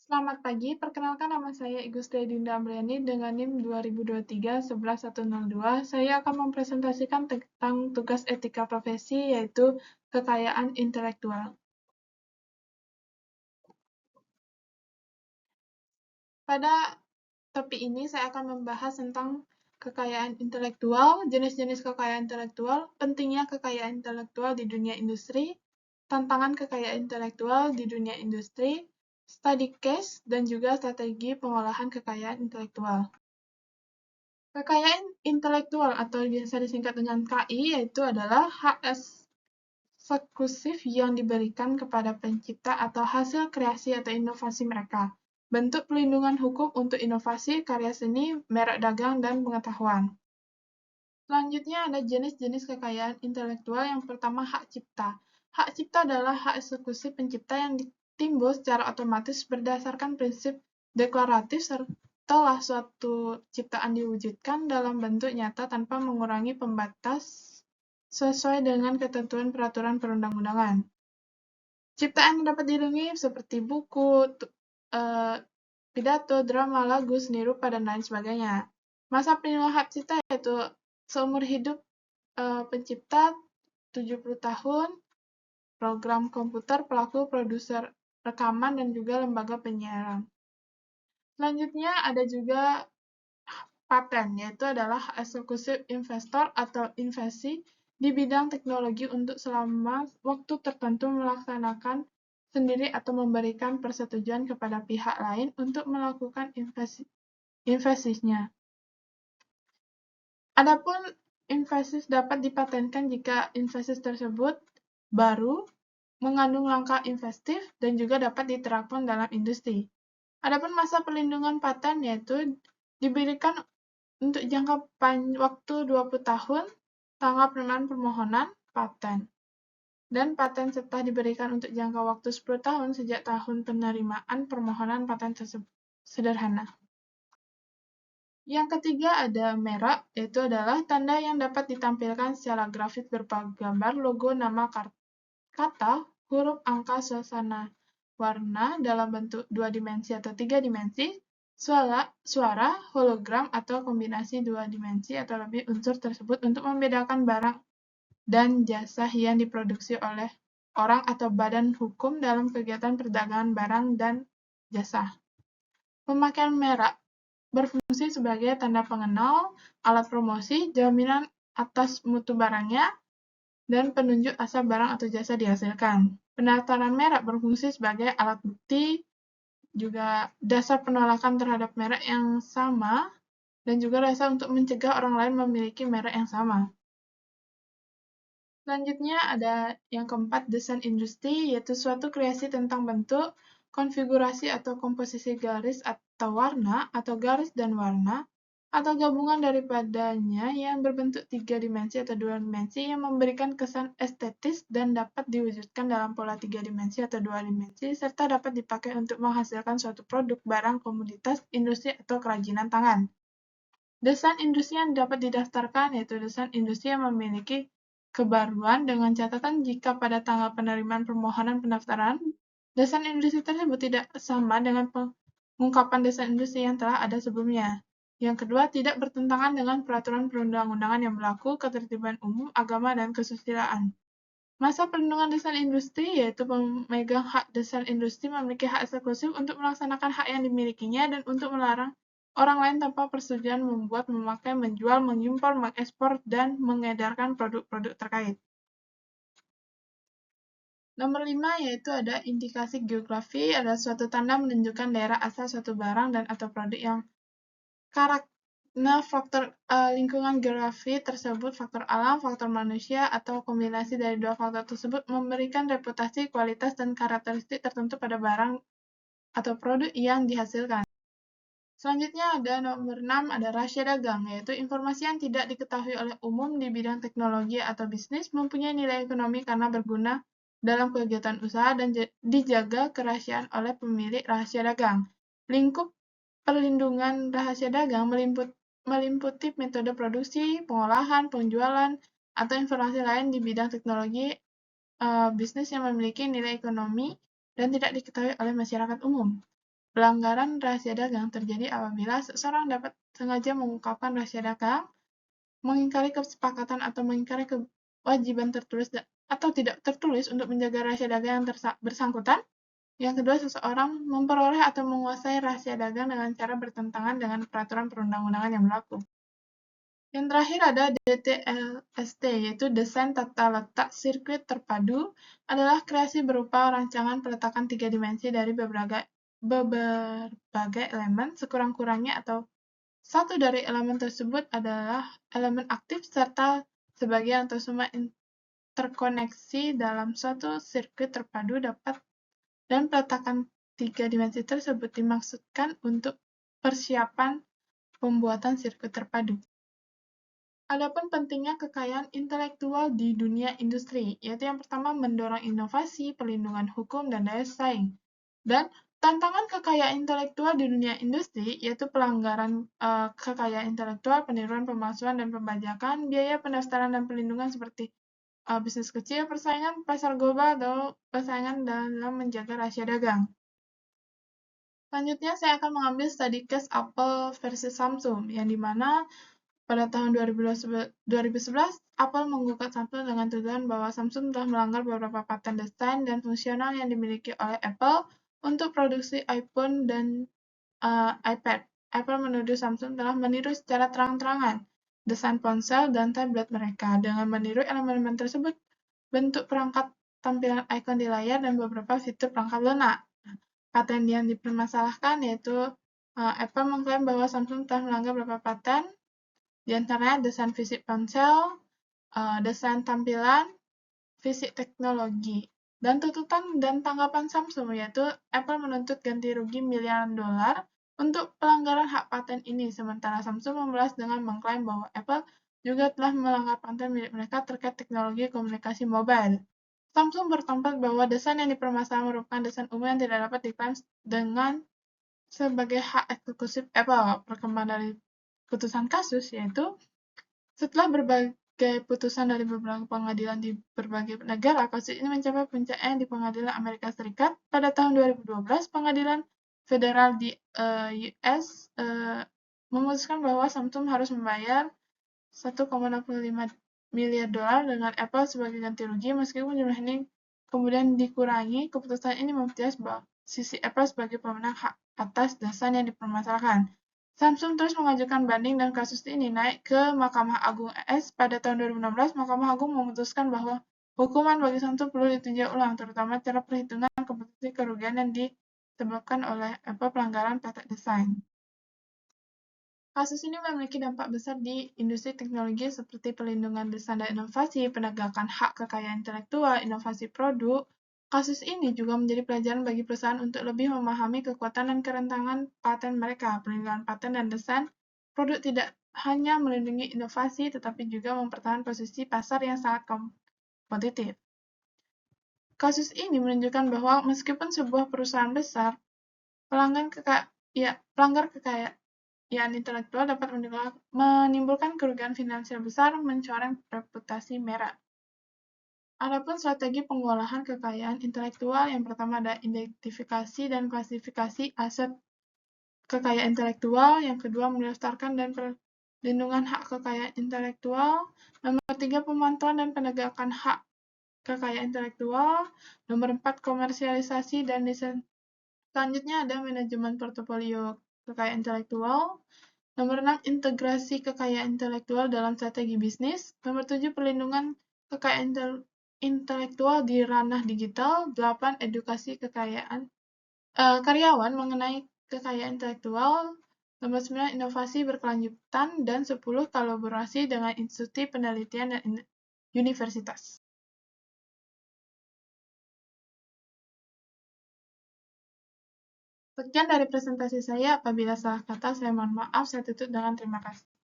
Selamat pagi, perkenalkan nama saya Igusti Dinda Amriani dengan NIM 2023-11102. Saya akan mempresentasikan tentang tugas etika profesi, yaitu kekayaan intelektual. Pada topik ini, saya akan membahas tentang kekayaan intelektual, jenis-jenis kekayaan intelektual, pentingnya kekayaan intelektual di dunia industri, tantangan kekayaan intelektual di dunia industri, study case, dan juga strategi pengolahan kekayaan intelektual. Kekayaan intelektual atau biasa disingkat dengan KI yaitu adalah hak eksklusif yang diberikan kepada pencipta atau hasil kreasi atau inovasi mereka. Bentuk pelindungan hukum untuk inovasi, karya seni, merek dagang, dan pengetahuan. Selanjutnya ada jenis-jenis kekayaan intelektual. Yang pertama, hak cipta. Hak cipta adalah hak eksklusif pencipta yang timbul secara otomatis berdasarkan prinsip deklaratif setelah suatu ciptaan diwujudkan dalam bentuk nyata tanpa mengurangi pembatas sesuai dengan ketentuan peraturan perundang-undangan. Ciptaan yang dapat dilindungi seperti buku, pidato, drama, lagu, seni rupa, dan lain sebagainya. Masa perlindungan hak cipta yaitu seumur hidup pencipta 70 tahun, program komputer, pelaku, produser rekaman, dan juga lembaga penyiaran. Selanjutnya ada juga paten, yaitu adalah eksklusif investor atau investasi di bidang teknologi untuk selama waktu tertentu melaksanakan sendiri atau memberikan persetujuan kepada pihak lain untuk melakukan investasinya. Adapun investasi dapat dipatenkan jika investasi tersebut baru, mengandung langkah investif, dan juga dapat diterapkan dalam industri. Adapun masa perlindungan paten yaitu diberikan untuk jangka waktu 20 tahun tanggal penerimaan permohonan paten. Dan paten setelah diberikan untuk jangka waktu 10 tahun sejak tahun penerimaan permohonan paten tersebut. Sederhana. Yang ketiga ada merek, yaitu adalah tanda yang dapat ditampilkan secara grafis berupa gambar, logo, nama, kata, huruf, angka, suasana, warna dalam bentuk 2 dimensi atau 3 dimensi, suara, hologram, atau kombinasi 2 dimensi atau lebih unsur tersebut untuk membedakan barang dan jasa yang diproduksi oleh orang atau badan hukum dalam kegiatan perdagangan barang dan jasa. Pemakaian merek berfungsi sebagai tanda pengenal, alat promosi, jaminan atas mutu barangnya, dan penunjuk asal barang atau jasa dihasilkan. Pendaftaran merek berfungsi sebagai alat bukti, juga dasar penolakan terhadap merek yang sama, dan juga dasar untuk mencegah orang lain memiliki merek yang sama. Selanjutnya ada yang keempat, desain industri, yaitu suatu kreasi tentang bentuk, konfigurasi atau komposisi garis atau warna, atau garis dan warna, atau gabungan daripadanya yang berbentuk 3 dimensi atau 2 dimensi yang memberikan kesan estetis dan dapat diwujudkan dalam pola 3 dimensi atau 2 dimensi, serta dapat dipakai untuk menghasilkan suatu produk, barang, komoditas, industri, atau kerajinan tangan. Desain industri yang dapat didaftarkan yaitu desain industri yang memiliki kebaruan dengan catatan jika pada tanggal penerimaan permohonan pendaftaran, desain industri tersebut tidak sama dengan pengungkapan desain industri yang telah ada sebelumnya. Yang kedua, tidak bertentangan dengan peraturan perundang-undangan yang berlaku, ketertiban umum, agama, dan kesusilaan. Masa perlindungan desain industri yaitu pemegang hak desain industri memiliki hak eksklusif untuk melaksanakan hak yang dimilikinya dan untuk melarang orang lain tanpa persetujuan membuat, memakai, menjual, mengimpor, mengekspor, dan mengedarkan produk-produk terkait. Nomor 5 yaitu ada indikasi geografi, adalah suatu tanda menunjukkan daerah asal suatu barang dan atau produk yang karena faktor lingkungan geografi tersebut, faktor alam, faktor manusia, atau kombinasi dari dua faktor tersebut memberikan reputasi, kualitas, dan karakteristik tertentu pada barang atau produk yang dihasilkan. Selanjutnya ada nomor 6, ada rahasia dagang, yaitu informasi yang tidak diketahui oleh umum di bidang teknologi atau bisnis mempunyai nilai ekonomi karena berguna dalam kegiatan usaha dan dijaga kerahasiaan oleh pemilik rahasia dagang. Lingkup perlindungan rahasia dagang meliputi metode produksi, pengolahan, penjualan, atau informasi lain di bidang teknologi bisnis yang memiliki nilai ekonomi dan tidak diketahui oleh masyarakat umum. Pelanggaran rahasia dagang terjadi apabila seseorang dapat sengaja mengungkapkan rahasia dagang, mengingkari kesepakatan atau mengingkari kewajiban tertulis atau tidak tertulis untuk menjaga rahasia dagang yang bersangkutan. Yang kedua, seseorang memperoleh atau menguasai rahasia dagang dengan cara bertentangan dengan peraturan perundang-undangan yang berlaku. Yang terakhir ada DTLST, yaitu Desain Tata Letak Sirkuit Terpadu, adalah kreasi berupa rancangan peletakan 3 dimensi dari beberapa elemen, sekurang-kurangnya atau satu dari elemen tersebut adalah elemen aktif serta sebagian atau semua terkoneksi dalam suatu sirkuit terpadu dan peletakan 3 dimensi tersebut dimaksudkan untuk persiapan pembuatan sirkuit terpadu. Adapun pentingnya kekayaan intelektual di dunia industri, yaitu yang pertama mendorong inovasi, perlindungan hukum, dan daya saing. Dan tantangan kekayaan intelektual di dunia industri, yaitu pelanggaran kekayaan intelektual, peniruan, pemalsuan, dan pembajakan, biaya pendaftaran dan perlindungan seperti bisnis kecil, persaingan pasar global, atau persaingan dalam menjaga rahasia dagang. Selanjutnya, saya akan mengambil study case Apple versus Samsung, yang dimana pada tahun 2011, Apple menggugat Samsung dengan tuduhan bahwa Samsung telah melanggar beberapa paten desain dan fungsional yang dimiliki oleh Apple untuk produksi iPhone dan iPad. Apple menuduh Samsung telah meniru secara terang-terangan desain ponsel dan tablet mereka dengan meniru elemen-elemen tersebut, bentuk perangkat tampilan ikon di layar, dan beberapa fitur perangkat lunak. Paten yang dipermasalahkan yaitu Apple mengklaim bahwa Samsung telah melanggar beberapa paten, di antaranya desain fisik ponsel, desain tampilan, fisik teknologi. Dan tuntutan dan tanggapan Samsung yaitu Apple menuntut ganti rugi miliaran dolar untuk pelanggaran hak paten ini, sementara Samsung membalas dengan mengklaim bahwa Apple juga telah melanggar paten milik mereka terkait teknologi komunikasi mobile. Samsung bertempat bahwa desain yang dipermasalahkan merupakan desain umum yang tidak dapat diklaim dengan sebagai hak eksklusif Apple. Perkembangan dari putusan kasus yaitu setelah berbagai putusan dari beberapa pengadilan di berbagai negara, kasus ini mencapai puncaknya di pengadilan Amerika Serikat. Pada tahun 2012, pengadilan federal di US memutuskan bahwa Samsung harus membayar 1,65 miliar dolar dengan Apple sebagai ganti rugi. Meskipun jumlah ini kemudian dikurangi, keputusan ini memperjelas bahwa sisi Apple sebagai pemenang hak atas desain yang dipermasalahkan. Samsung terus mengajukan banding dan kasus ini naik ke Mahkamah Agung AS. Pada tahun 2016, Mahkamah Agung memutuskan bahwa hukuman bagi Samsung perlu ditinjau ulang, terutama cara perhitungan kompensasi kerugian yang disebabkan oleh pelanggaran paten desain. Kasus ini memiliki dampak besar di industri teknologi seperti perlindungan desain dan inovasi, penegakan hak kekayaan intelektual, inovasi produk. Kasus ini juga menjadi pelajaran bagi perusahaan untuk lebih memahami kekuatan dan kerentanan paten mereka. Perlindungan paten dan desain produk tidak hanya melindungi inovasi, tetapi juga mempertahankan posisi pasar yang sangat kompetitif. Kasus ini menunjukkan bahwa meskipun sebuah perusahaan besar, pelanggar kekayaan intelektual dapat menimbulkan kerugian finansial besar, mencoreng reputasi merek. Adapun strategi pengolahan kekayaan intelektual, yang pertama ada identifikasi dan klasifikasi aset kekayaan intelektual, yang kedua melestarikan dan perlindungan hak kekayaan intelektual, nomor 3 pemantauan dan penegakan hak kekayaan intelektual, nomor 4 komersialisasi dan desain. Selanjutnya ada manajemen portofolio kekayaan intelektual, nomor 6 integrasi kekayaan intelektual dalam strategi bisnis, nomor 7 perlindungan kekayaan intelektual di ranah digital, 8 edukasi karyawan mengenai kekayaan intelektual, nomor 9 inovasi berkelanjutan, dan 10 kolaborasi dengan institusi penelitian dan universitas. Sekian dari presentasi saya. Apabila salah kata, saya mohon maaf. Saya tutup dengan terima kasih.